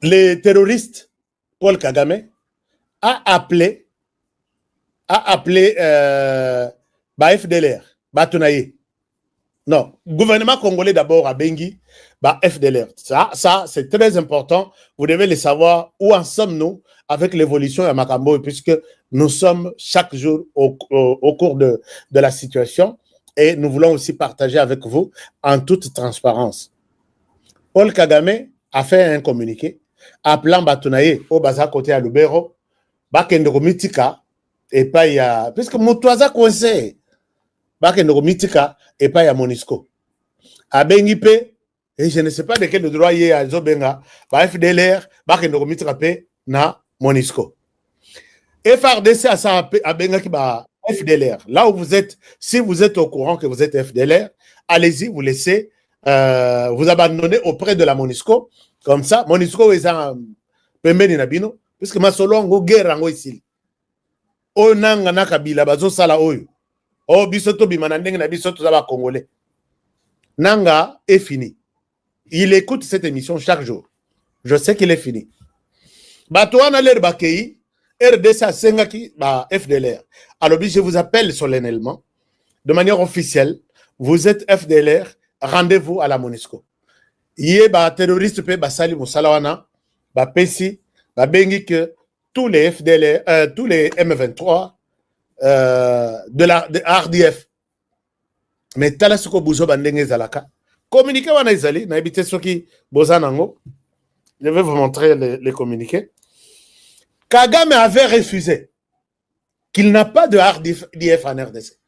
le terroriste Paul Kagame a appelé FDLR, Batunaye. Non, gouvernement congolais d'abord à Bengi, FDLR. Ça c'est très important. Vous devez le savoir. Où en sommes-nous avec l'évolution à Makambo, puisque nous sommes chaque jour au cours de la situation et nous voulons aussi partager avec vous en toute transparence. Paul Kagame a fait un communiqué appelant Batunaye au bazar côté à Lubero, Bakendoko Mitika, et pas il y a. Puisque Moutouaza conseille, Bakendoko Mitika, et pas il y a Monisco. À Bengipe, et je ne sais pas de quel droit il y a à Zobenga, FDLR, Bakendoko Mitika, na Monisco. FRDC a ça à Bengi FDLR. Là où vous êtes, si vous êtes au courant que vous êtes FDLR, allez-y, vous laissez vous abandonner auprès de la Monisco. Comme ça, Monisco est en pembeni nabino, puisque ma solongo guerre en ici. O nanga nakabila bazo sala oyo. O bisoto bimanandeng na bisoto zaba congolais. Nanga est fini. Il écoute cette émission chaque jour. Je sais qu'il est fini. Batouana l'air bakei, RDC Sengaki, FDLR. Alors, je vous appelle solennellement, de manière officielle, vous êtes FDLR, rendez-vous à la Monisco. Yé terroriste pe basali musalawana, pesi, bengi que tous les FDLR, tous les M23 de RDF, mais talasoko bouzo bandenge zalaka. Communiqué wana izali, na ebite soki bozanango. Je vais vous montrer les communiqués. Kagame avait refusé qu'il n'a pas de RDF en RDC.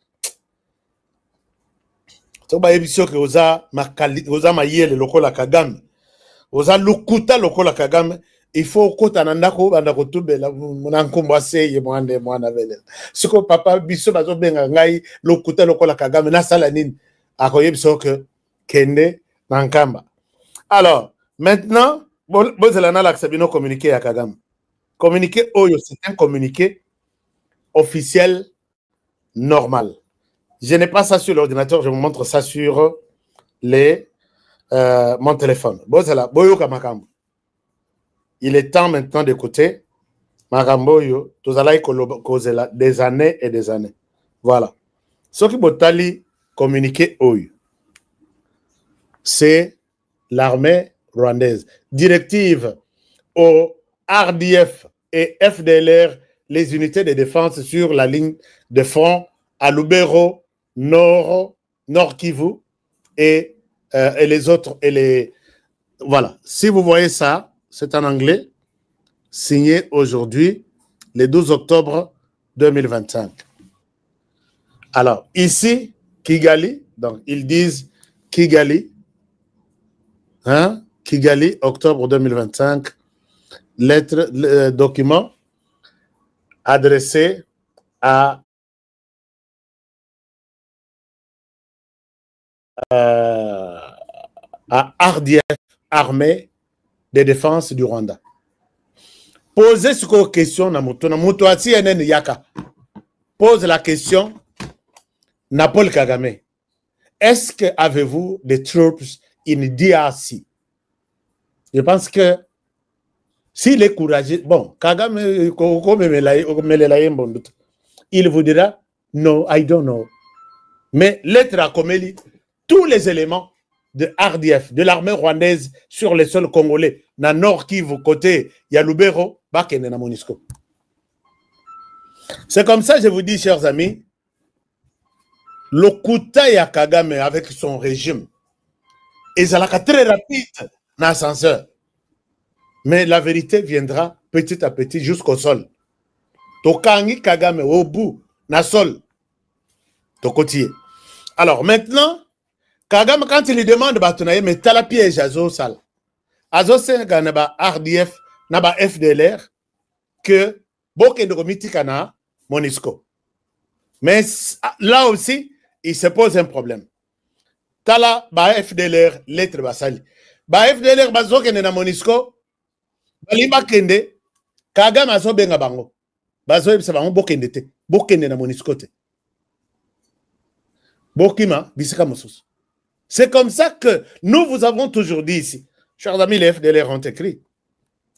Toba ebisio ke oza mayele lokola Kagame. Oza lukuta lokola Kagame. Il faut kota nandako bandako tubela munankombo aseye mwana vele. Siko papa biso bazo benga ngai lukuta lokola Kagame na sala nini. Akoyebisio ke kende nankamba. Alors, maintenant, bozela l'accès communiqué à Kagame. Communiqué Oyo, c'est un communiqué officiel normal. Je n'ai pas ça sur l'ordinateur, je vous montre ça sur mon téléphone. Bozela, Boyoka Makambo. Il est temps maintenant d'écouter Makambo Yo, Tozala Kozela des années et des années. Voilà. Ce qui Botali communiqué Oyo, c'est l'armée rwandaise. Directive au RDF et FDLR, les unités de défense sur la ligne de front à Lubero, Nord Kivu et les autres. Voilà. Si vous voyez ça, c'est en anglais, signé aujourd'hui, le 12 octobre 2025. Alors, ici, Kigali, donc ils disent Kigali, hein, Kigali, octobre 2025, lettre, document adressé à RDF, Armée de défense du Rwanda. Posez cette question na muto ati enen yaka. Pose la question na Paul Kagame. Est-ce que avez-vous des troupes in DRC? Je pense que s'il est courageux, bon, Kagame, il vous dira, no, I don't know. Mais lettre à Komeli, tous les éléments de RDF, de l'armée rwandaise sur les sols congolais, na Nord Kivu, côté Yalubero, Bakene na Monisco. C'est comme ça, je vous dis, chers amis, le Kuta ya Kagame avec son régime, et ça l'a très rapide dans l'ascenseur. Mais la vérité viendra petit à petit jusqu'au sol. Tokangi Kagame au bout, na sol. Tokotier. Alors maintenant, Kagame, quand il lui demande Batunaye, mais t'as la piège à Zosal. Azo Sénégal n'a pas RDF, n'a pas FDLR, que Boké de Romitikana, Monisco. Mais là aussi, il se pose un problème. Tala, ba FDLR, lettre basali. Ba FDLR, bazoke na Monisco, Balimba Kende, Kagame azo benga bango. Bazo yebisa bango bokende te. Bokende na Monisco te. Bokima, bisika mosus. C'est comme ça que nous vous avons toujours dit ici. Chers amis, les FDLR ont écrit.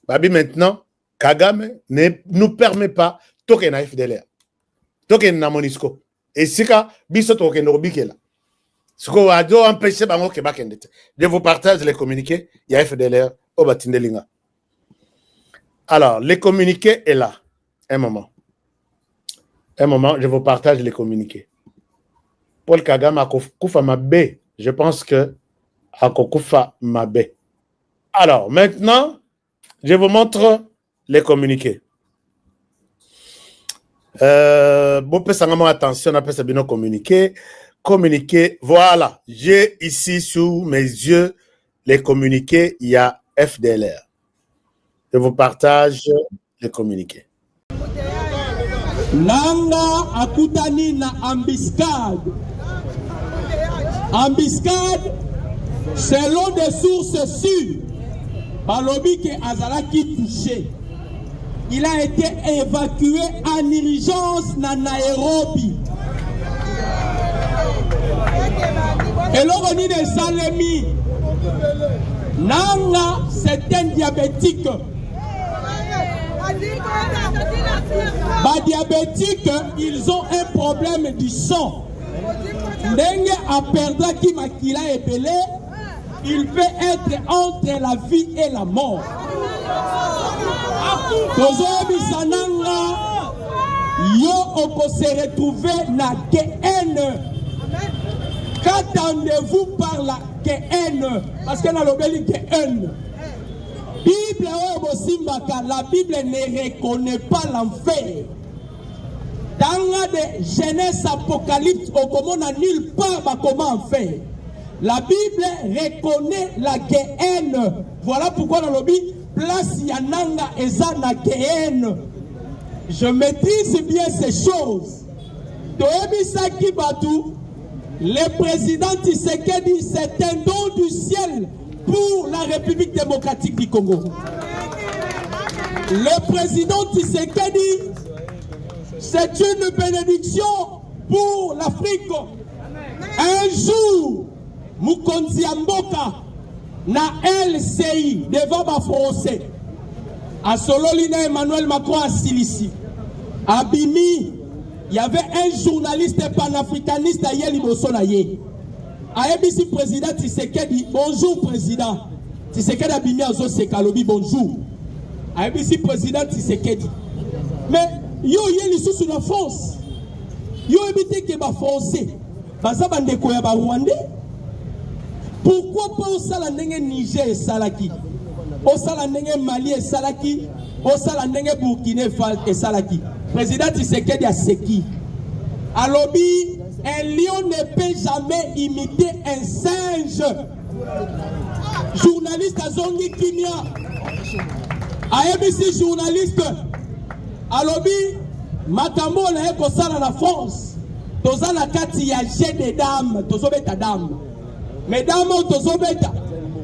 Babi maintenant, Kagame ne nous permet pas token na FDLR. Token na Monisco. Et si ka biso token no bikela. Ce qu'on a dû empêcher bango ke bakendete. Je vous partage les communiqués, il y a FDLR au Batindelinga. Alors, les communiqués est là. Un moment, je vous partage les communiqués. Paul Kagame a koufa mabe. Je pense que a koufa mabe. Alors, maintenant, je vous montre les communiqués. Bon, attention, on appelle ça bien communiqué. Communiqué, voilà. J'ai ici sous mes yeux les communiqués. Il y a FDLR. Je vous partage les communiqués. Nanga akutani na embuscade. Embuscade, selon des sources sûres, Balobi ke Azalaki touché. Il a été évacué en urgence na Nairobi. Et l'oroni de Salemi, Nanga, c'est un diabétique. Les diabétiques, ils ont un problème du sang. Dengue a perdu qui makila épelé, il peut être entre la vie et la mort. Yo on peut se retrouver na GN. Qu'attendez-vous par la GN? Parce que dans le Béli GN. Bible, la Bible ne reconnaît pas l'enfer. Dans la Genèse Apocalypse, on n'a nulle part comment faire. La Bible reconnaît la GN. Voilà pourquoi dans le Bible, place Yananga et Zana GN. Je maîtrise bien ces choses. Le président Tshisekedi, c'est un don du ciel pour la République démocratique du Congo. Le président Tshisekedi, c'est une bénédiction pour l'Afrique. Un jour, Mukonzi Amboka, na LCI, devant ma français, à Sololina Emmanuel Macron à Silici, à Bimi, il y avait un journaliste panafricaniste à Yeli Bosonaye. À ABC président Tshisekedi, bonjour président. Tshisekedi a Bimi à Zosekalobi, bonjour. À ABC président Tshisekedi. Mais, yo Yeli sous la France. Yo habité que les Français. Baza bande koya ba Rwandais. Pourquoi pas au Salandenge Niger et Salaki? Au Salandenge Mali et Salaki? Au Salandenge Burkina Faso et Salaki? Président Tshisekedi a Seki. À lobby, un lion ne peut jamais imiter un singe. Journaliste à Zongi Kimia. À ABC journaliste. À lobby, Matambo na eko sala la France. Toza la kati ya jet de dames. Tozo beta dame. Mesdames, tozo beta.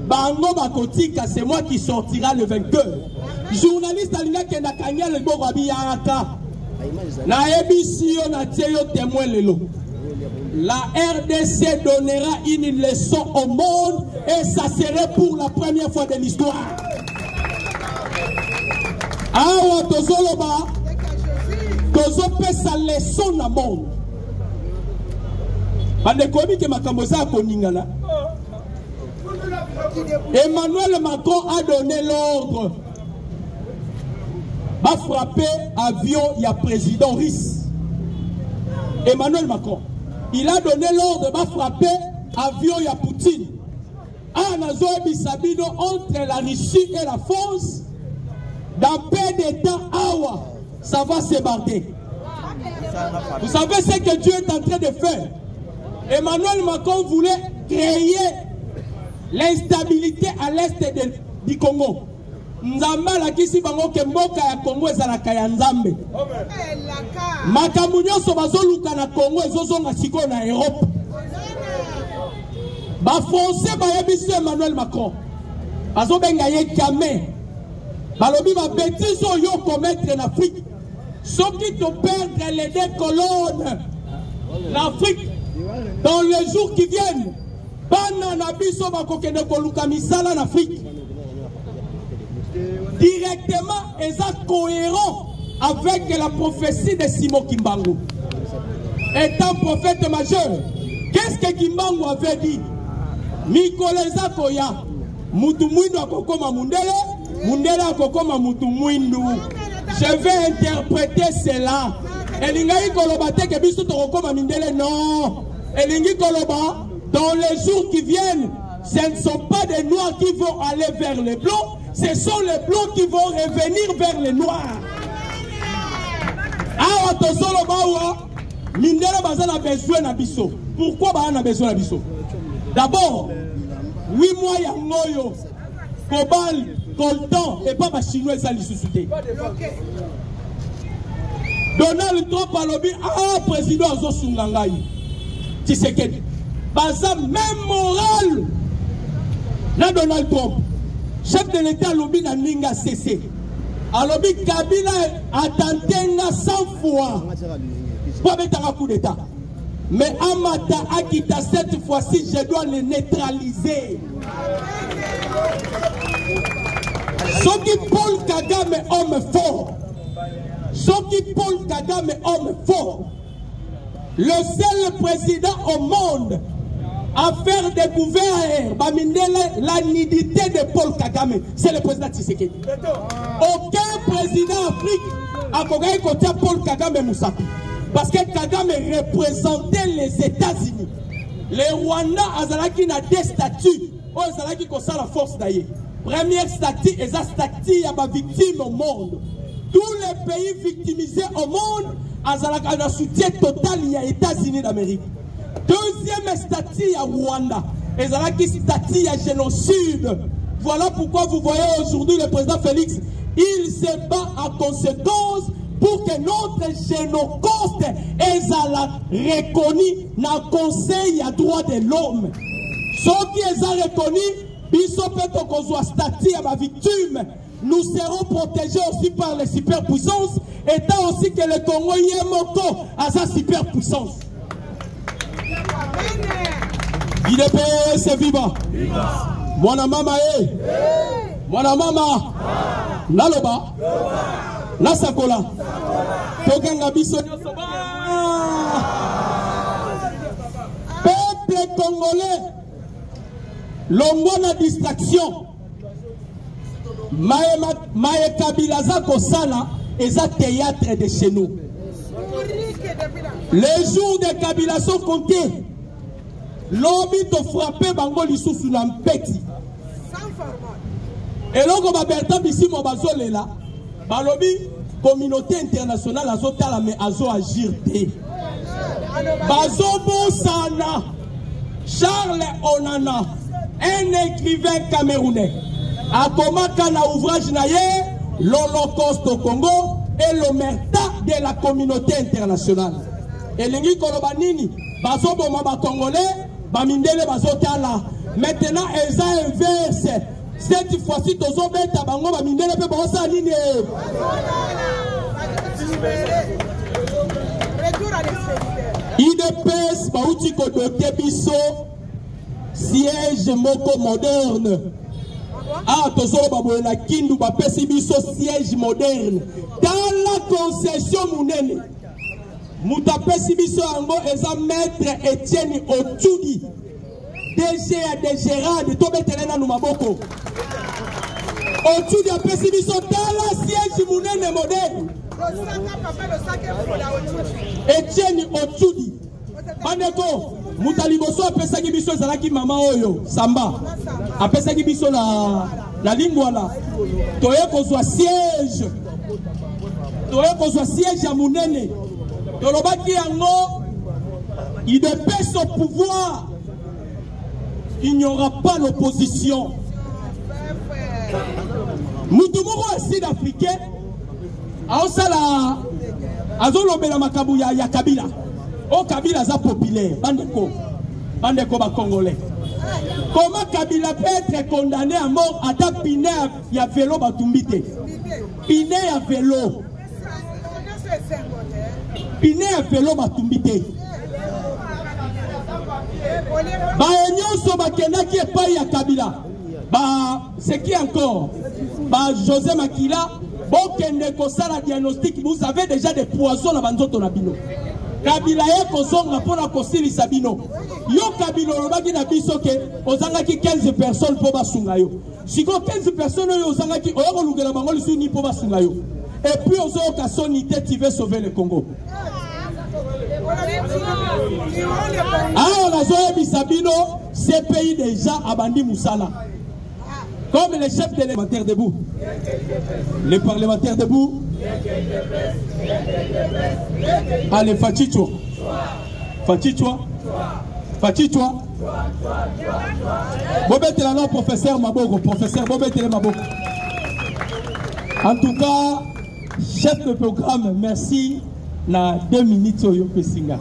Bango bakotika, c'est moi qui sortira le vainqueur. Journaliste alina ke na kanya le bo rabi yaraka. Na ABC on a tieyo témoin lelo. La RDC donnera une leçon au monde et ça serait pour la première fois de l'histoire. Awa tozoloba tozope sa leçon na monde. Bande komi ke makambo za koningana. Emmanuel Macron a donné l'ordre. Va frapper avion, il y a président russe. Emmanuel Macron. Il a donné l'ordre, va frapper avion, il y a Poutine. Ah, nazo bisabino entre la Russie et la France. Dans peu de temps, awa, ça va se barder. Vous savez ce que Dieu est en train de faire. Emmanuel Macron voulait créer l'instabilité à l'est du Congo. Nzamba la kisi bango ke mboka ya Congo ezalaka ya Nzambe. Makambo nyonso bazoluka na Congo ezozonga siko na Europe. Ba français ba yebisi Emmanuel Macron. Bazobenga ye Kame. Balobi ba bêtise yo commettre en Afrique. Soki to perdre les deux colonnes. L'Afrique dans les jours qui viennent. Bana na biso ba kokende koluka misala en Afrique. directement et ça cohérent avec la prophétie de Simon Kimbangu. Étant prophète majeur, qu'est-ce que Kimbangu avait dit? Mikoleza koya, mutu mwindu akokoma mundele, mundele akokoma mutu mwindu. Je vais interpréter cela. Elingai koloba teke biso tokokoma mindele, non. Elingi koloba, dans les jours qui viennent, ce ne sont pas des noirs qui vont aller vers les blancs, ce sont les blancs qui vont revenir vers les noirs. Awa tozolo bawa, mindele baza na besoin na biso. Pourquoi ba na besoin na biso? D'abord, 8 mois ya ngoyo, Cobal, Coltan et pas les Chinois ça les sous-souté. Donald Trump a lobby à président Azo Sungangai. Tshisekedi. Baza même moral. Na Donald Trump, chef de l'État lobby na Ninga CC. A lobby Kabila a tenté 100 fois. Pour mettre un coup d'État. Mais Amata Akita, cette fois-ci, je dois le neutraliser. Soki Paul Kagame, homme fort. Soki Paul Kagame, homme fort. Le seul président au monde à faire découvrir la nudité de Paul Kagame, c'est le président Tshisekedi. Aucun président d'Afrique a côté Paul Kagame Moussapi. Parce que Kagame représentait les États-Unis. Les Rwanda azalaki na des statuts. Oh, azalaki comme ça la force d'ailleurs. Première statut, et ça statut à ma victime au monde. Tous les pays victimisés au monde, azalaki na soutien total il y a États-Unis d'Amérique. Deuxième statut à Rwanda, et azalaki statut à génocide. Voilà pourquoi vous voyez aujourd'hui le président Félix, il se bat à conséquence pour que notre génocide est reconnu dans le Conseil à droit de l'homme. Ceux qui sont reconnus, ils sont peut-être statut à ma victime. Nous serons protégés aussi par les superpuissances, étant aussi que le Congo y est moko à sa superpuissance. Il est payé, c'est vivant. Mwana mama eh. Mwana mama. Naloba. La sakola. Tokanga biso. Peuple congolais. Longona distraction. Maye Kabila za kosala eza théâtre de chez nous. Les jours de Kabila sont comptés. L'homme te frappé bango lisusu na mpeti. Et loko ba Bertrand Bisimwa bazolela. Balobi communauté internationale azotala mais azo agir te. Bazo Bosana Charles Onana, un écrivain camerounais, a commencé un ouvrage naïe, l'Holocauste au Congo et l'omerta de la communauté internationale. Et l'Ingi Kolobanini, bazo boma ba Congolais, ba mindele bazotala. Maintenant, ils ont inversé. Cette fois-ci, ils ont mis à bango ba mindele pe bosa nini. IDPS bauti ko doté biso siège moko moderne. Ah, tozolo baboye na kindu ba pesi biso siège moderne. Dans la concession munene. Muta pesi biso ango eza maître Etienne Otudi. DG à Dégérade, to betelena nu maboko. Otudi a pesi biso dans la siège munene moderne. Etienne Otudi. Bandeko, Mutaliboso a pesaki biso zalaki mama oyo, Samba. A pesaki biso la lingwala. Toye kozwa siège. Toye kozwa siège à munene. Tolobaki yango, il dépêche au pouvoir. Il n'y aura pas l'opposition. Moutoumoro est sud-africain. Aosala azolobela makabu ya Kabila. O Kabila za populaire. Bandeko ba Congolais. Comment Kabila peut être condamné à mort à ta piné ya vélo batumbite? Piné ya vélo. Piné ya vélo batumbite. Ba nyonso bakendaki epai ya Kabila. Ba c'est qui encore? José Makila, bokende kosala diagnostic, vous avez déjà des poisons na banzoto na bino. Kabila ye kozonga pona kosilisa bino. Yo Kabila lobaki na biso ke ozangaki 15 personnes po basunga yo. Siko 15 personnes yo ozangaki oyako lugela bango lisuni po basunga yo. Et puis ozoka sonité tu veux sauver le Congo. Ah, on a joué Bisabino, ces pays déjà abandi Moussala. Comme les chefs des parlementaires debout. Les parlementaires debout. Allez, Fatichwa. Fatichwa. Fatichwa. Bobette la non, professeur Maboko. Professeur Bobette le Maboko. En tout cas, chef de programme, merci. Na 2 minutes Oyo Pesinga.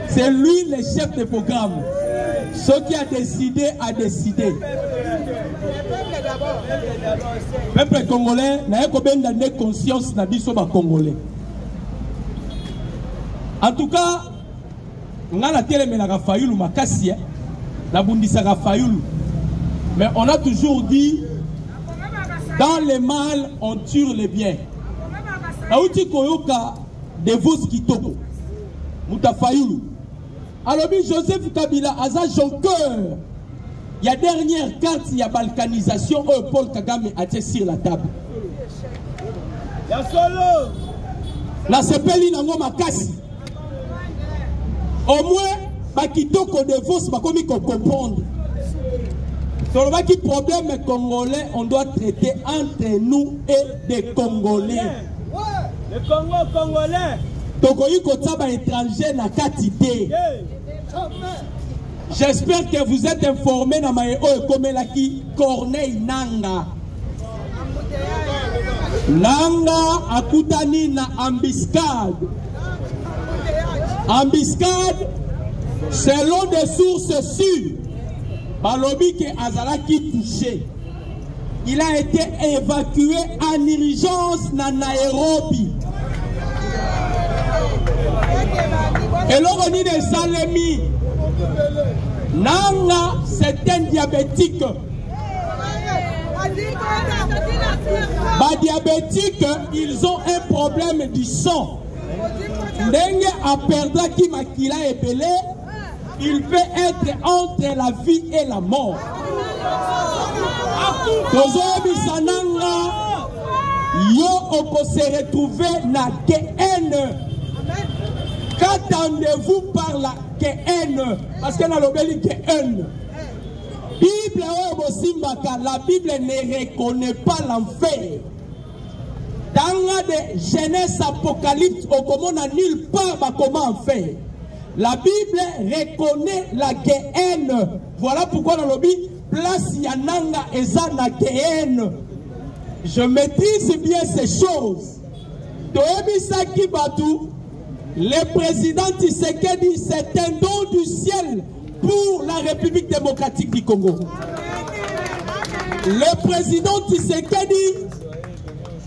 C'est lui le chef de programme. Ce qui a décidé a décidé. Peuple congolais n'a pas de conscience na biso ba congolais. En tout cas, on a la télé mais la Fayulu makasi la bundisa Fayulu. Mais on a toujours dit dans le mal on tue les biens. Aouti koyoka de vos kitoko Mouta Fayulu. Alors Joseph Kabila aza jonqueur. Il y a dernière carte, il y a balkanisation, Paul Kagame a été sur la table. La sepeli nango makasi. Au moins, bakitoko de vos bakomi ko comprendre. Sur le problème congolais, on doit traiter entre nous et des Congolais. Le Congo congolais. Tokoyi kotaba étranger na katité. J'espère que vous êtes informés dans ma Komelaki Corneille Nanga. Nanga akutani na embuscade. Embuscade, selon des sources sûres, balobi ke azalaki touché. Il a été évacué en urgence na Nairobi. Et l'oroni de Salemi, Nanga, c'est un diabétique. Bah, diabétiques, ils ont un problème du sang. N'engue a perdu qui makila est belé, il peut être entre la vie et la mort. Tozobi sananga, yo oko se retrouver na GN. Qu'attendez-vous par la GN? Parce que dans le Béli GN. Bible la Bible ne reconnaît pas l'enfer. Dans la Genèse Apocalypse, on commande nulle part comment faire. La Bible reconnaît la GN. Voilà pourquoi dans le Bible, place Yananga et Zana GN. Je maîtrise bien ces choses. Toebisaki Batou. Le président Tshisekedi, c'est un don du ciel pour la République démocratique du Congo. Le président Tshisekedi,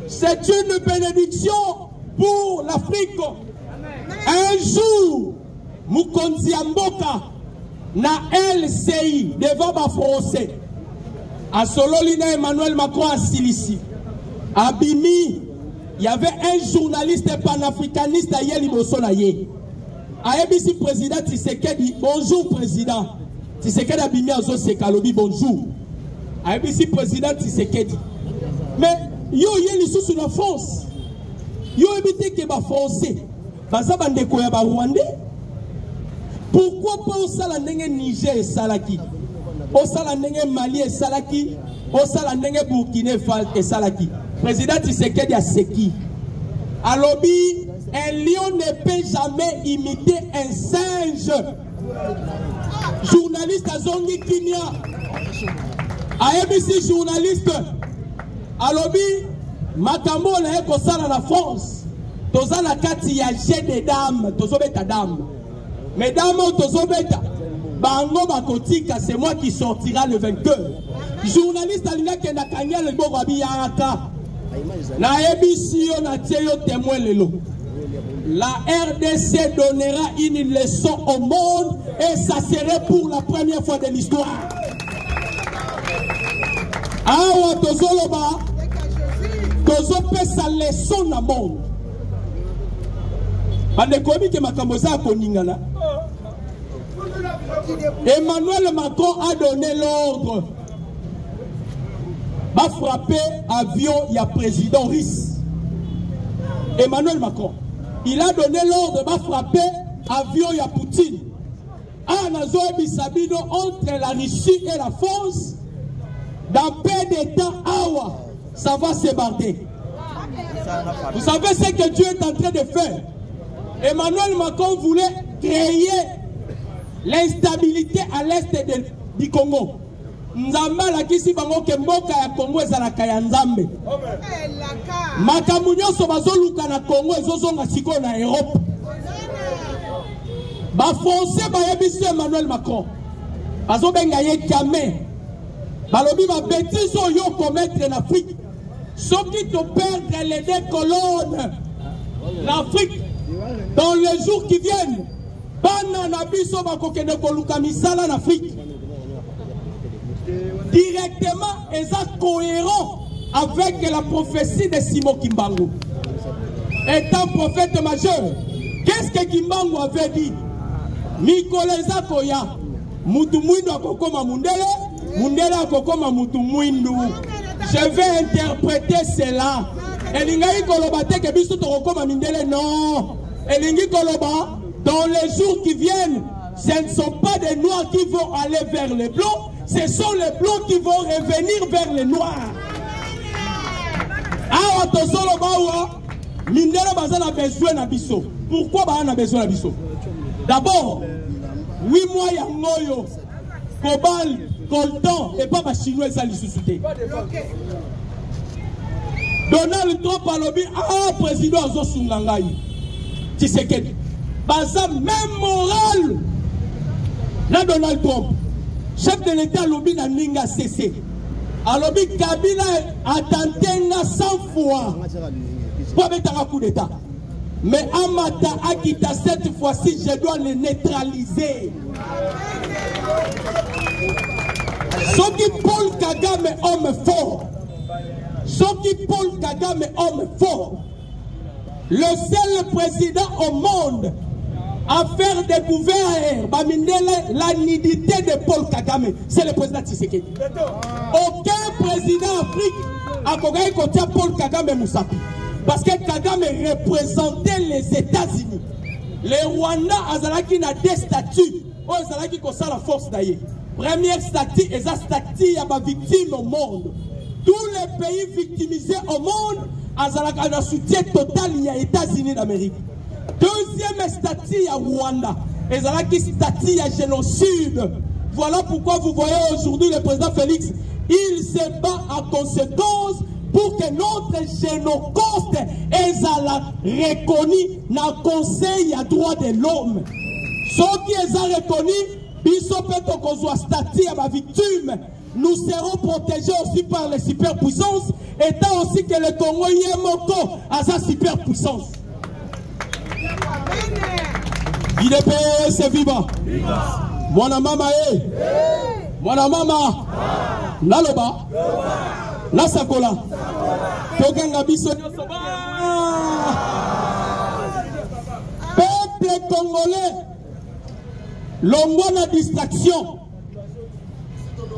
c'est une bénédiction pour l'Afrique. Un jour, Mukonzi Mboka, na LCI, devant ma français, à Sololina Emmanuel Macron à Silici, à Bimi, il y avait un journaliste panafricaniste à Yeli Bosonaye. À ABC président Tshisekedi, bonjour président. Tshisekedi a bimi azo sekalobi bonjour. À ABC président Tshisekedi. Mais yo yeli sous la France. Yo évité que ba français. Baza bandeko ya ba rwandais. Pourquoi pas au sala ndenge Niger et Salaki? Au sala ndenge Mali et Salaki? Au sala ndenge Burkina et Salaki? Président Tshisekedi a seki. Alobi, un lion ne peut jamais imiter un singe. Journaliste à Zongi Kinya. A ABC journaliste. Alobi, Makambo na eko sala la France. Toza la kati ya jeu des dames. Tozobeta dame. Mesdames, tozobeta. Bango bakotika, c'est moi qui sortira le vainqueur. Journaliste alina kenda kanya le bogo abiyaka. La émission a témoin lelo. La RDC donnera une leçon au monde et ça serait pour la première fois de l'histoire. Awa tozoloba, tozo pesa leçon na monde. Bandekomi ke makambo za koningana. Emmanuel Macron a donné l'ordre va frapper avion, il y a président russe. Emmanuel Macron, il a donné l'ordre va frapper avion, il y a Poutine. Bisabino entre la Russie et la France, dans peu de temps, ça va se barder. Vous savez ce que Dieu est en train de faire. Emmanuel Macron voulait créer l'instabilité à l'est du Congo. Nzamba la kisi bango ke mboka ya Congo ezalaka ya Nzambe. Makambo nyonso bazoluka na Congo ezozonga siko na Europe. Ba français ba yebisi Emmanuel Macron. Bazo benga ye jamais. Balobi ba bêtise yo commettre en Afrique. Soki to perdre les deux colonnes. L'Afrique dans les jours qui viennent. Bana na biso ba kokende koluka misala en Afrique. Directement et ça cohérent avec la prophétie de Simon Kimbangu. Étant prophète majeur, qu'est-ce que Kimbangu avait dit? Mikoleza koya, mutu mwindu akokoma mundele, mundele akokoma mutu mwindu. Je vais interpréter cela. Elingai koloba teke biso tokokoma mindele, non. Elingi koloba, dans les jours qui viennent, ce ne sont pas des noirs qui vont aller vers les blancs, ce sont les blancs qui vont revenir vers les noirs. Awa tosolo bawa, mindele bazana besoin na biso. Pourquoi bazana besoin na biso? D'abord, 8 mois ya ngoyo, cobalt, coltan, et pas ma chinois ça li sous-souté. Donald Trump a lobby, président Azo Sungangai. Tshisekedi. Baza même moral. Na Donald Trump. Chef de l'État lobby na ninga cessé. A lobby Kabila a tenté 100 fois pour mettre un coup d'État. Mais Amata Akita, cette fois-ci, je dois le neutraliser. Soki Paul Kagame, homme fort. Soki Paul Kagame, homme fort. Le seul président au monde à faire découvrir la nudité de Paul Kagame, c'est le président Tshisekedi. Aucun président d'Afrique a connu Paul Kagame Moussapi. Parce que Kagame représentait les États-Unis. Les Rwanda azalaki na deux statuts. O azalaki kosa la force d'ailleurs. Première statut, et ça statut à ma victime au monde. Tous les pays victimisés au monde, azalaka na soutien total il y a États-Unis d'Amérique. Deuxième statut à Rwanda, et azalaki statut à génocide. Voilà pourquoi vous voyez aujourd'hui le président Félix, il se bat en conséquence pour que notre génocide est reconnu dans le Conseil à droit de l'homme. Ceux qui sont reconnus, ils sont peut-être statut à ma victime. Nous serons protégés aussi par les superpuissances, étant aussi que le Congo y est moko à sa superpuissance. IDPS est vivant. Mon maman est. Mon maman. Naloba. La sakola. Toganga biso. Peuple congolais. L'ongona distraction.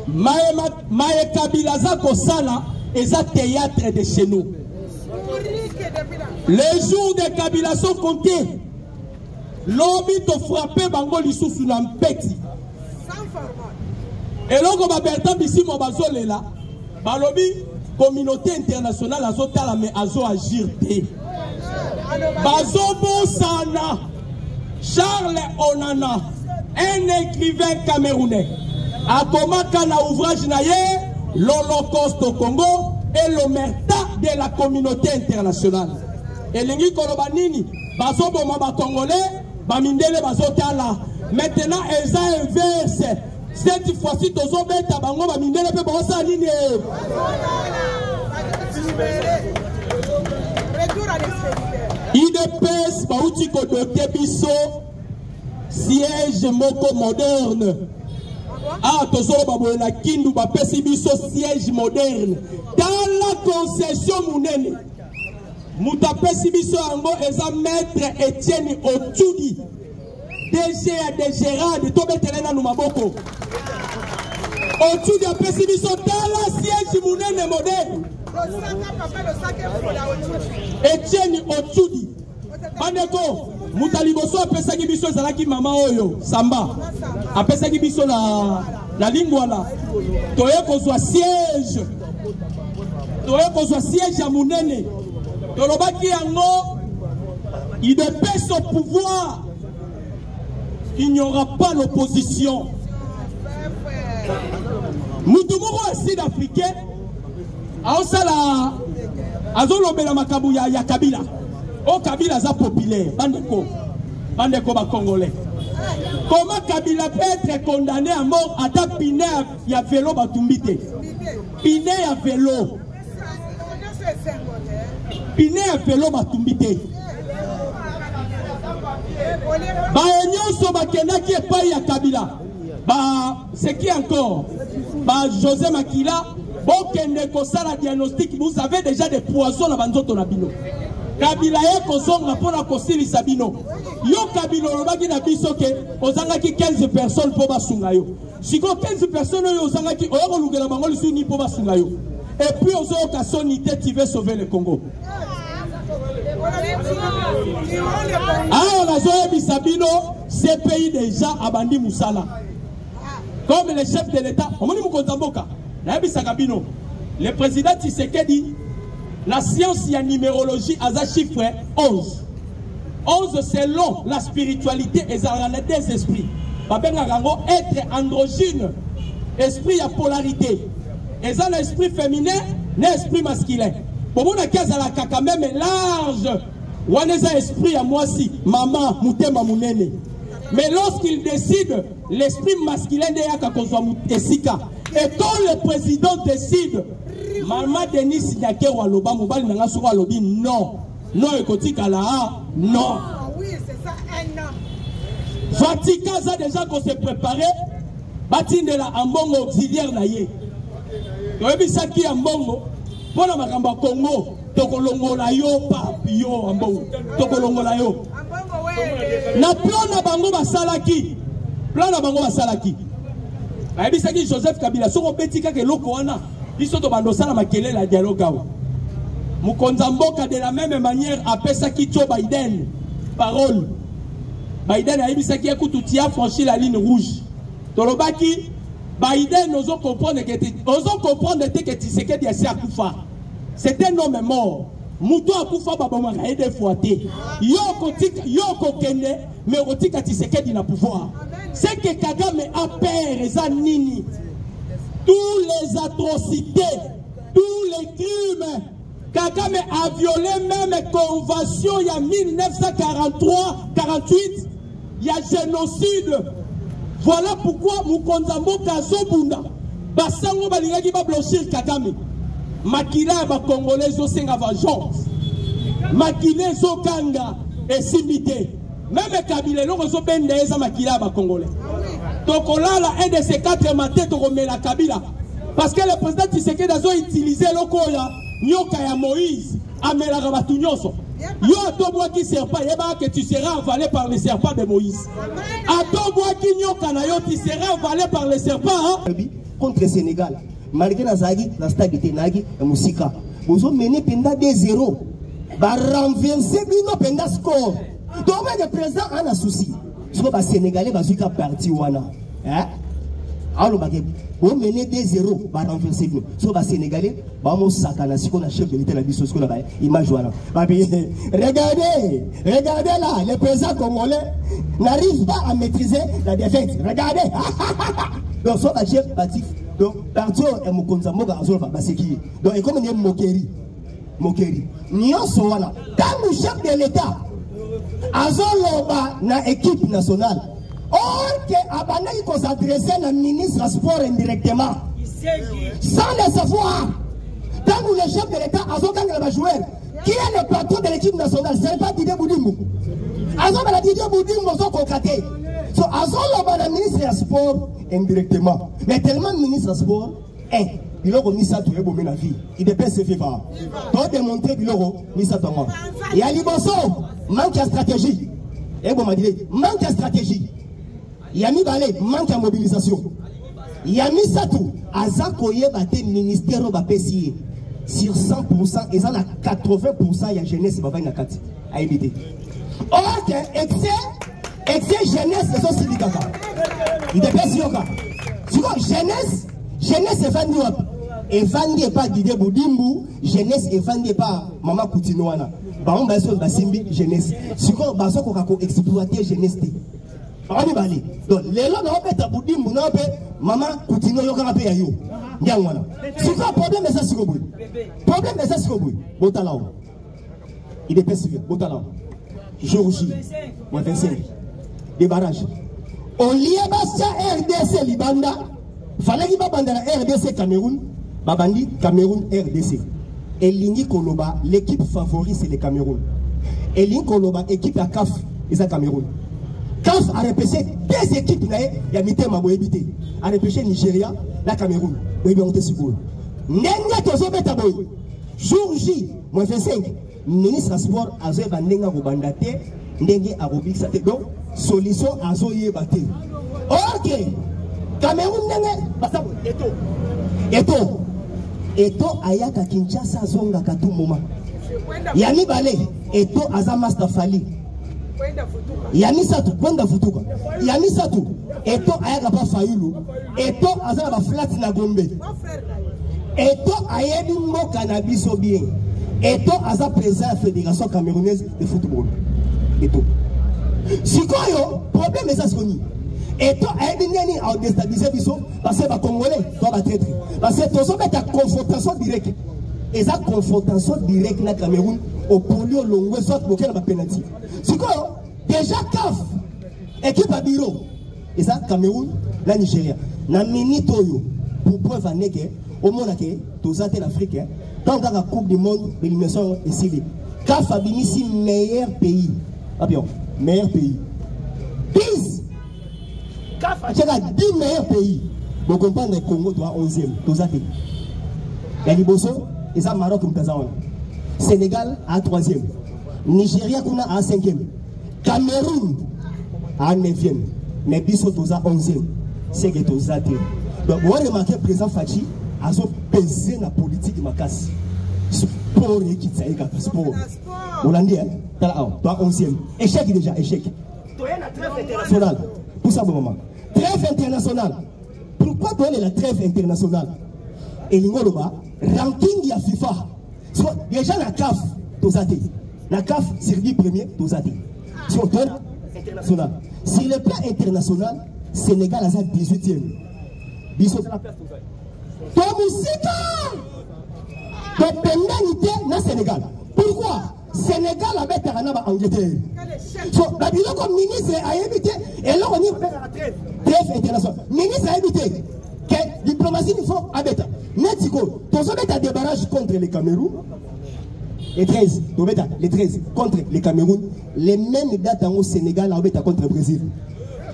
Maë Kabila za kosala et ça théâtre de chez nous. Les jours de Kabila sont comptés. L'homme te frappé bango lisusu na mpeti. Et donc on va perdre ici mon bazole là. Balobi communauté internationale azotala mais azo agir té. Bazobo Sana Charles Onana, un écrivain camerounais, a commencé na ouvrage naye l'Holocauste au Congo et l'omerta de la communauté internationale. Et lingi koloba nini bazobo maba congolais bamindele bazotala. Maintenant eza inverse. Cette fois-ci tozo beta bango bamindele pe baosa nini. IDPS bauti ko doté biso siège moko moderne. Ah tozo baboyela kindu bapesi biso siège moderne. Tala concession munene mutapesi biso yango eza maître Etienne Otsudi DG ya Gérard tobetele nanu maboko Otsudi apesi biso tala siège munene modèle Etienne Otsudi bandeko mutaliboso apesaki biso ezalaki mama oyo Samba apesaki biso na lingwala toye kozwa siège ya munene tolobaki yango il dépêche au pouvoir il n'y aura pas l'opposition mutu moko sud-africain aosala azolobela makabu ya Kabila o Kabila za populaire bandeko ba congolais. Comment Kabila peut être condamné à mort à ta piné ya vélo batumbite piné ya vélo batumbite ba nyonso bakendaki epai ya Kabila c'est qui encore José Makila bokende kosala diagnostic vous avez déjà des poisons na banzoto na bino Kabila ye kozonga pona kosilisa bino yo Kabila olobaki na biso ke ozangaki 15 personnes po basunga yo siko 15 personnes yo ozangaki oyo kolugela bango lisuni po basunga yo et puis ozoyoka sonité tu veux sauver le Congo alors nazoyebisa bino ce pays déjà abandi musala comme le chef de l'État omoni mokonzi mboka nayebisaka bino le président Tshisekedi la science et la numérologie a un chiffre 11. 11 selon la spiritualité et des esprits. Être androgyne, esprit à polarité. Et ça l'esprit féminin, l'esprit masculin. Pour moi, la kaka même large. Ou un esprit à moi si, maman, moutema mounene. Mais lorsqu'il décide, l'esprit masculin est et quand le président décide, Maman Denis Nyake Waloba, Mobali Nangasou Walobi, non. Non, Ekotika là, non. Oui, c'est ça, un an. Vatican a déjà qu'on s'est préparé. Batine la Ambongo auxiliaire naïe. Yobi Saki Ambongo, pour la Makamba Congo, Tokolongo la yo, Papio Ambongo, Tokolongo la yo. Na plan na bango basalaki. Plan na bango basalaki. Yobi Saki Joseph Kabila, Soko Betika ke Lokoana. Ils sont dans la dialogue. Mukonzamboka de la même manière appelle ça qui Biden. Parole. Biden a dit ça qui écoute tu as franchi la ligne rouge. Tolobaki Biden nous comprendre que Tshisekedi a Akoufa. C'est un homme mort. Mouto Akoufa baboma des fois té. Yoko kende mais otika Tshisekedi na pouvoir. C'est que Kagame a peur et nini. Tous les atrocités, tous les crimes, Kagame a violé même convention il y a 1943-48, il y a génocide. Voilà pourquoi Mukonzambo Kazobunda, Basango Balingaki va bloquer Kagame. Makila ba Congolais zo senga vengeance. Makila zo kanga et simité. Même Kabila lo zo bende eza Makila ba Congolais. Donc là, un de ces 4 matins, on remet la Kabila. Parce que le président Tshisekedi a utilisé le Koya, Nyoka ya Moïse, Amela Rabatunyoso. Yo a ton bois qui serpent, que tu seras avalé par les serpents de Moïse. A ton bois qui Nyoka na yo, tu seras avalé par les serpents. Contre le Sénégal, malgré la Zagi, la stabilité Nagi et Moussika, vous avez mené Penda 2-0. Bah renverser Bino Penda score. Donc le président a un souci. Si vous êtes Sénégalais, vous êtes parti. Alors, vous menez 2-0, vous renversez nous. Si vous êtes Sénégalais, vous êtes Sakana, si vous êtes chef de l'État, vous êtes image. Regardez là, le président congolais n'arrive pas à maîtriser la défaite. Regardez. Donc, soit un chef actif. Donc, partout, et Mokonza Moga, c'est qui. Donc, et comme on est moquerie. Nous sommes quand nous chef de l'État, Azoloba na équipe nationale. Or que Abanaï qu'on s'adressait à ministre sport indirectement. Sans le savoir. Quand nous le chef de l'État, Azoloba va jouer. Qui est le patron de l'équipe nationale? Ce n'est pas Didier Boudimou. Azoloba Didier Boudimou sont concatés. So Azoloba la ministre sport indirectement. Mais tellement ministre sport biloko misato ebomé na vie il dépend se vivre to démontrer biloko misato ngo ya liboso manque de stratégie eboma dire manque de stratégie ya mibale manque de mobilisation ya misato azako yeba te ministère ba pesi sur 100% et ça na 80% ya jeunesse ba na kati a éviter ok excès jeunesse c'est aussi dikaka il dépend si yoka siko jeunesse evandi wapi evandi pas Didier Boudimbu jeunesse evandi pas Mama Coutinho wana baon baso basimbi jeunesse siko baso ko kako exploiter jeunesse te bani bali donc lelo na obeta Boudimbu na pe Mama Coutinho yoka pe yayo nyango wana siko problème ça siko boy problème ça siko boy botalao il est perçu botalao jour J moins 25 des barrages au lieu basta RDC Libanda fallait qu'il bande la RDC Cameroun babandi Cameroun RDC et Lingi Koloba l'équipe favorite c'est le Cameroun et Lingi Koloba équipe à CAF et ça Cameroun CAF a repêché deux équipes là il y a mité ma boébité a repêché Nigeria la Cameroun oui bien on te seguro nenga tozo beta boy jour J moins 25 ministre sport azo bandenga ko bandate ndenge arobiksa te donc solution azo yebate ok Cameroun nenge Eto ayaka Kinshasa zonga katu moma yani bale Eto azama stafali yani satu kwenda futuka yani satu Eto ayaka pa Fayulu Eto azama ba flat na Gombe Eto ayebi mboka na biso bien Eto aza président de la Fédération camerounaise de football Eto sikoyo problème est ça soni et toi, elle a déstabilisé parce que les Congolais doivent être parce que tous ont une confrontation directe. Et cette confrontation directe dans le Cameroun, au polio longue, soit pour qu'il y ait un pénalty. C'est quoi? Déjà, CAF, équipe à bureau. Et ça, Cameroun, la Nigeria. Dans minute, pour preuve en est au monde, tous ont l'Afrique, dans la Coupe du Monde, l'élimination est scellée. CAF a béni ici meilleur pays. Ah bien, meilleur pays. Peace! Il y a 10 meilleurs pays. Vous comprenez que le Congo doit 11e. Il y a Liboso, et ça Maroc, Sénégal à 3e. Nigeria à 5e. Cameroun à 9e. Mais Bisso doit 11e. C'est que vous avez. Donc vous remarquez que le président Fachi a pesé la politique de ma casse. Sport et qui s'est sport. Vous l'avez dit, toi 11e. Échec déjà, échec. International. Pour ça, bon moment. Trêve internationale. Pourquoi donner la trêve internationale? Et l'Ingoloba, ranking de la FIFA. Déjà la CAF, Tozate. La CAF, Serbie premier, Tozate. Si on donne international. Sur le plan international, Sénégal a 18e. Bissot la place Tozate. Tomusika! De pénalité dans Sénégal. Pourquoi? Sénégal a bête à Angleterre. La comme ministre a évité, et là on y va la trêve internationale. Ministre a évité que diplomatie il faut abattre. Netiko, tous ont des barrages contre les Cameroun. Les 13, les 13 contre les Cameroun. Les mêmes dates au Sénégal a contre le Brésil.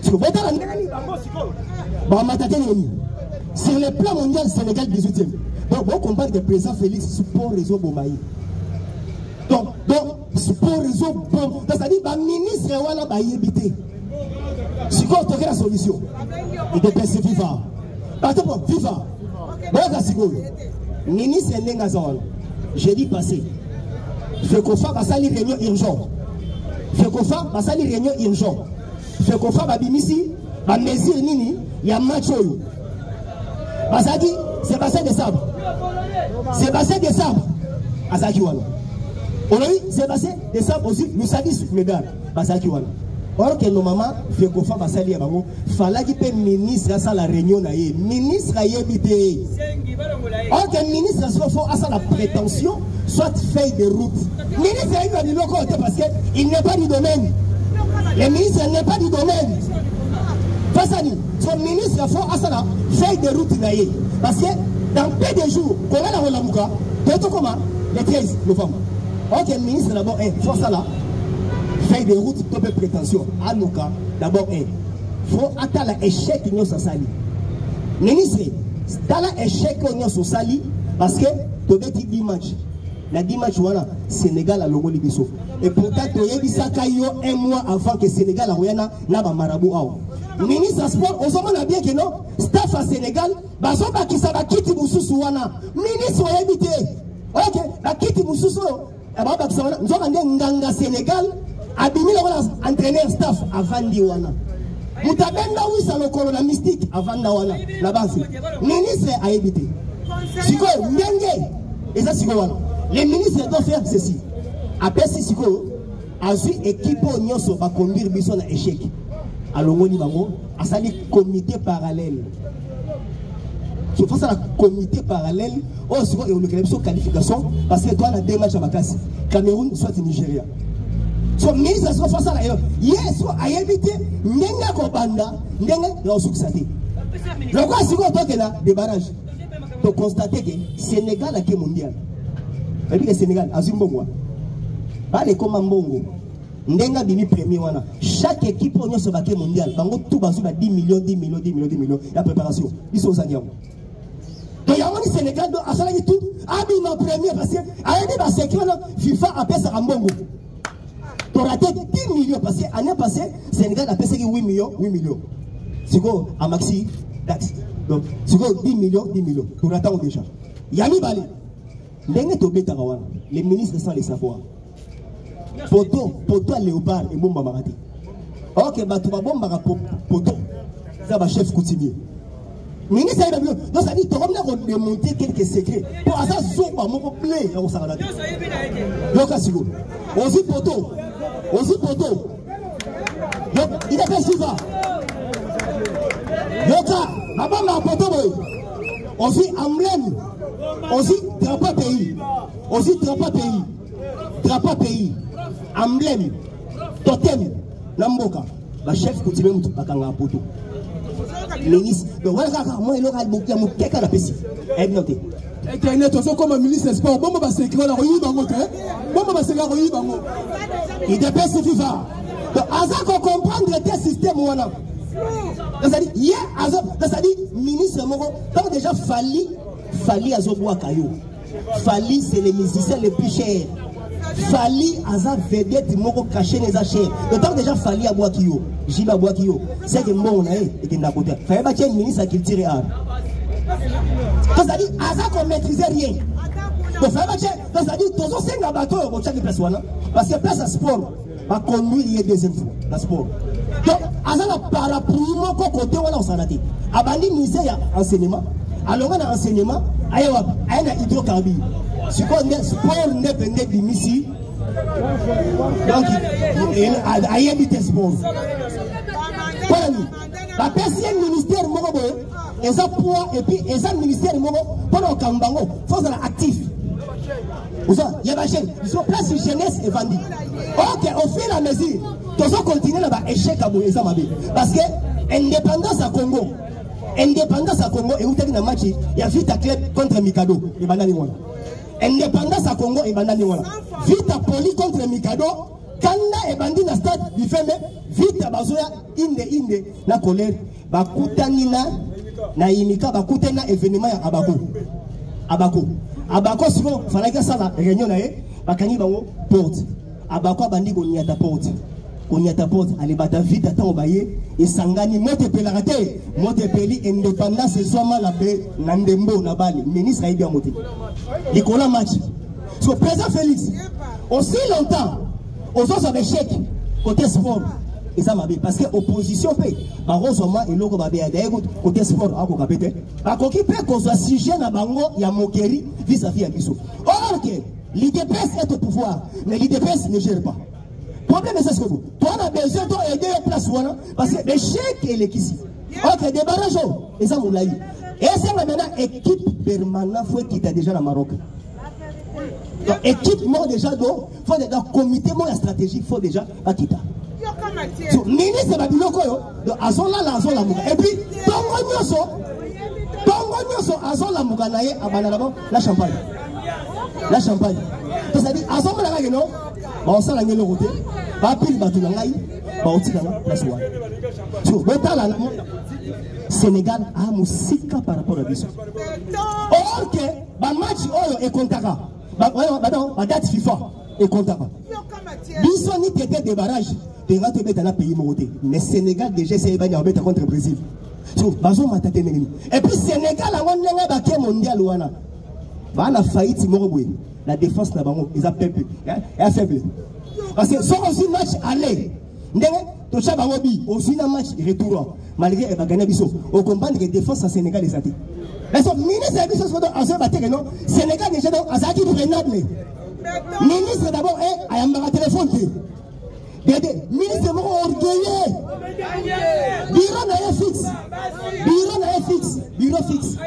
Sur le plan mondial, Sénégal 18e. Donc, on compare que le président Félix pour réseau Bomaï. Donc, pour réseau bon, c'est-à-dire que le ministre va y éviter. Si on trouve la solution, il dépend de FIFA. Par exemple, FIFA, le ministre Ndengazan, jeudi passé, fait qu'on fasse une réunion urgente. Fait qu'on fasse une réunion urgente. Fait qu'on fasse une mesure nini, il y a un match. C'est bassin de sable. C'est bassin de sable. Azakiwana. On a eu Sébastien de ça aussi, nous savons ce médaille. Or que nos mamans fait qu'on fasse ça, il fallait que le ministre à la réunion, ministre a évité. Or que le ministre a la prétention, soit fait de route. Le ministre a eu le parce qu'il n'est pas du domaine. Le ministre n'est pas du domaine. Face à nous, son ministre a fait de route. Parce que dans peu de jours, quand on a la Mouka, le 13 novembre. Ok, le ministre d'abord, faut ça là, fait des routes de prétention. À nos cas, d'abord, faut attendre l'échec de nos sali. Ministre, dans l'échec on sur sali parce que tu as dit 10 matchs. La 10 matchs voilà, Sénégal a le rôle biso. Et pourtant tu as dit ça un mois avant que Sénégal a rien na ba marabout awa. Ministre sport, on s'en a bien que non, staff à Sénégal, baso ba ki sa ba kiti mususu wana. Ministre a évité. OK, ba kiti mususu e ba ki sa wana, nzo kande nganga Sénégal abimi la entraîneur staff avant di wana. Mutabenda wisa lokolo na mystique avant da wana la base. Ministre a évité. Siko ndenge et ça siko wana. Les ministres doivent faire ceci. Après Siko, ensuite équipe nyonso va conduire biso na échec. Alongoni bango, asali comité parallèle. Je pense à la comité parallèle. Oh, Siko et on le qualification parce que toi on a 2 matchs à Bakassi. Cameroun soit Nigeria. So ministre soit face à la yes, so a évité ndenga ko banda, ndenga yo succéder. Le quoi Siko toi que là des barrages. Pour constater que Sénégal a que mondial. Et puis le Sénégal, Azumbongwa. Pas les Komambongo. Ndenga bimi premier wana. Chaque équipe on se baquet mondial. Bango tout basu 10 millions, 10 millions, 10 millions, 10 millions. La préparation. Ils sont aux Andiamo. Donc il y a un Sénégal, à ça tout. Abima premier parce que Aïdé va s'écrire FIFA appelle ça Ambongo. Tu as raté 10 millions parce que l'année passée, Sénégal a payé 8 millions, 8 millions. C'est quoi à Maxi taxe. Donc c'est quoi 10 millions, 10 millions. Tu rates déjà. Yami Bali. Les ministres sans les savoir. Poto léopard et bomba marati. Ok, bah tu vas bomba poto. Ça va chef coutumier. Ministre donc ça dit tu vas démonter quelques secrets. Pour ça sopa mon play on s'en va. Donc asigo. Aussi poto. Donc il a fait ça. Yoka, maman poto boy. Aussi emblème. Aussi drapeau pays. Aussi drapeau pays. Emblème. Totem. Namboka. Le chef continue à faire un poteau. Ministre. Donc voilà, moi, il aura le quelqu'un à la PC. Elle note. Et tu as une attention comme un ministre de sport. Bon, bah, c'est que la rue dans mon cœur. Bon, bah, c'est la rue dans mon. Il dépasse le FIFA. Donc, à ça qu'on comprend le système, voilà. C'est-à-dire, ministre Moro, tant déjà Fali Azoboua Kayo. Fali, c'est les musiciens les plus chers. Fali Aza vedette Moro caché les achats. Le temps déjà Fali à Boakio. Jiba Boakio. C'est que mon et que n'a côté. Fallait pas qu'il ministre qui tire à. C'est-à-dire, Aza qu'on maîtrisait rien. Donc, c'est-à-dire, tous ces bateaux au chaque personne. Parce que place à sport, va conduire les deuxième fois. La sport. Donc, Aza n'a pas la primo côté où on s'en a dit. Abandi misère enseignement. Alors, on a enseignement, il y a hydrocarbures. Si on sport n'est pas né d'ici, donc il y a des sport. La personne ministère Mogo, et ça poids, et puis et ça ministère Mogo, pendant Kambango, il faut être actif. Il y a des chaînes, ils sont place jeunesse et vendus. Ok, au fil et à mesure, tous on continue là-bas, échec à Bouéza Mabé. Parce que indépendance à Congo. Indépendance à Congo et où tu as un match, il y a Vita Club contre Mikado et Bandani Wala. Indépendance à Congo et Bandani Wala. Vita Poli contre Mikado, Kanda et Bandi na stade du Femme, Vita Bazoya, Inde, na colère, Bakutanina, na Imika, Bakutana événement à Abako. Abako, souvent, il fallait que ça la réunion naé, Bakani Bango, porte. Abako Bandi Goniata porte. Konyata porte, allez bata vite attends au baye et sangani mote pelarate mote peli indépendance et soit mal appelé Nandembo Nabali ministre a bien monté les cola match so président Félix aussi longtemps aux autres avec chèque côté sport et ça m'a bien parce que opposition paye par Rosoma et logo babé côté sport à quoi pété à quoi qui peut qu'on soit sujet na bango ya mokeri vis-à-vis à biso or que l'IDPS est au pouvoir mais l'IDPS ne gère pas. Le problème c'est ce que vous. Toi, on a besoin d'aider les places parce que les chèques et les kissi. Ok, des barrages, et ça, vous l'avez. Et c'est maintenant équipe permanente qui est déjà dans Maroc. Donc, équipe, moi déjà, il faut déjà comité, moi, la stratégie, il faut déjà pas quitter. Ministre Babiloko, donc, à son là, à son là, et puis, Tongo Nyoso, à son là, Moukanaye, à Banalabo, la Champagne. La Champagne. C'est-à-dire, à son là, non? On s'en a le côté, pas pile bateau dans l'aïe, pas aussi dans la place. Sénégal a musika par rapport à Bissau. Or que le match est contaka. La date FIFA est contaka. Bissau ni tête de barrage. Tu vas te mettre dans le pays monté. Mais Sénégal déjà c'est bien à mettre contre le Brésil. Et puis Sénégal a un baquet mondial. Il a failli Moroboué. La défense n'a pas peuple. Elle est faible. Parce que si on a un match aller, on a un match retour. Malgré qu'il a gagné Bissau, on comprend que la défense à Sénégal est athée. Mais le ministre de Bissau, Sénégal déjà a Zaki Renable. Ministre d'abord, il a un téléphone. Ministre orgueilleux. Bureau n'a fixe. Bureau fixe.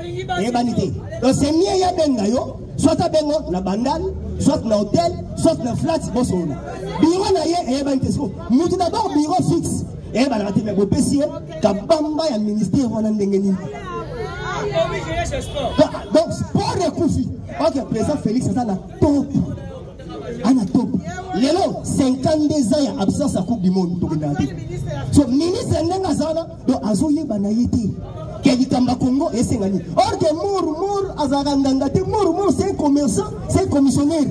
Et vanité. Donc c'est mieux il y a bengayo, soit à bengo la bandale, soit na hôtel, soit na flat bosona. Bureau n'a et vanité. Nous d'abord bureau fixe. Et ben la tête mais PC kabamba ya ministère wana ndengeni. Donc sport et Koufi. OK, président Félix ça na top. Ana top. Lelo 52 ans absence à Coupe du monde to gandati. So ministre ndenga sana do azoye banayete. Kelikamba Congo et Sengani. Or que Mour azagandangate Mour c'est un commerçant, c'est un commissionnaire.